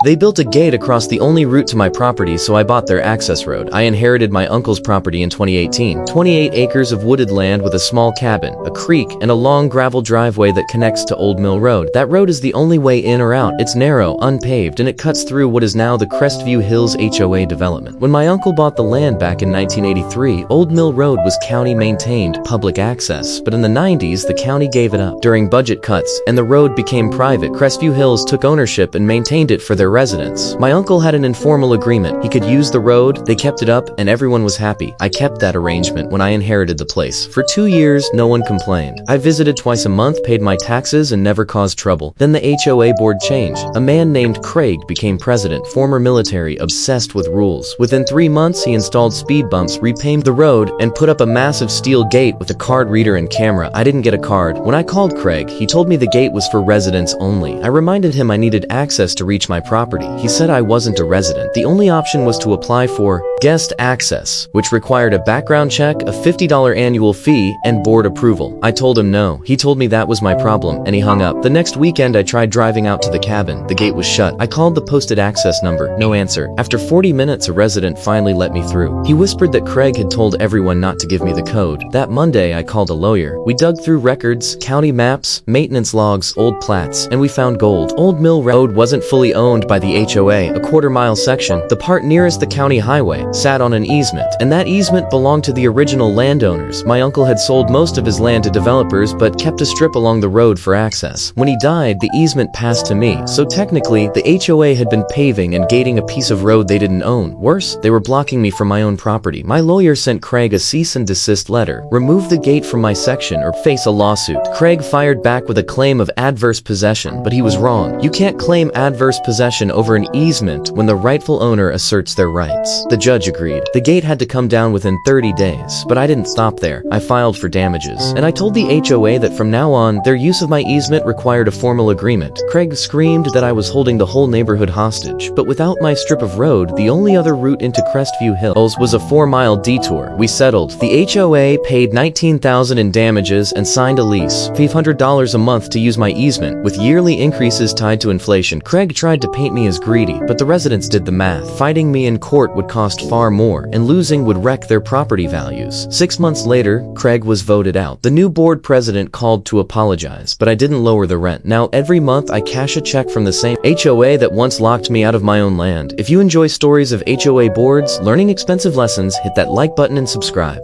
They built a gate across the only route to my property, so I bought their access road. I inherited my uncle's property in 2018. 28 acres of wooded land with a small cabin, a creek, and a long gravel driveway that connects to Old Mill Road. That road is the only way in or out. It's narrow, unpaved, and it cuts through what is now the Crestview Hills HOA development. When my uncle bought the land back in 1983, Old Mill Road was county-maintained public access, but in the 90s, the county gave it up. During budget cuts, and the road became private, Crestview Hills took ownership and maintained it for their residents. My uncle had an informal agreement. He could use the road, they kept it up, and everyone was happy. I kept that arrangement when I inherited the place. For 2 years, no one complained. I visited twice a month, paid my taxes, and never caused trouble. Then the HOA board changed. A man named Craig became president, former military, obsessed with rules. Within 3 months, he installed speed bumps, repaved the road, and put up a massive steel gate with a card reader and camera. I didn't get a card. When I called Craig, he told me the gate was for residents only. I reminded him I needed access to reach my property. He said I wasn't a resident. The only option was to apply for guest access, which required a background check, a $50 annual fee, and board approval. I told him no. He told me that was my problem, and he hung up. The next weekend, I tried driving out to the cabin. The gate was shut. I called the posted access number. No answer. After 40 minutes, a resident finally let me through. He whispered that Craig had told everyone not to give me the code. That Monday, I called a lawyer. We dug through records, county maps, maintenance logs, old plats, and we found gold. Old Mill Road wasn't fully owned by the HOA. A quarter-mile section, the part nearest the county highway, sat on an easement, and that easement belonged to the original landowners. My uncle had sold most of his land to developers, but kept a strip along the road for access. When he died, the easement passed to me, so technically, the HOA had been paving and gating a piece of road they didn't own. Worse, they were blocking me from my own property. My lawyer sent Craig a cease and desist letter. Remove the gate from my section or face a lawsuit. Craig fired back with a claim of adverse possession, but he was wrong. You can't claim adverse possession over an easement when the rightful owner asserts their rights. The judge agreed. The gate had to come down within 30 days, but I didn't stop there. I filed for damages, and I told the HOA that from now on, their use of my easement required a formal agreement. Craig screamed that I was holding the whole neighborhood hostage, but without my strip of road, the only other route into Crestview Hills was a 4-mile detour. We settled. The HOA paid $19,000 in damages and signed a lease, $500 a month to use my easement, with yearly increases tied to inflation. Craig tried to paint me as greedy, but the residents did the math. Fighting me in court would cost far more, and losing would wreck their property values. 6 months later, Craig was voted out. The new board president called to apologize, but I didn't lower the rent. Now every month I cash a check from the same HOA that once locked me out of my own land. If you enjoy stories of HOA boards, learning expensive lessons, hit that like button and subscribe.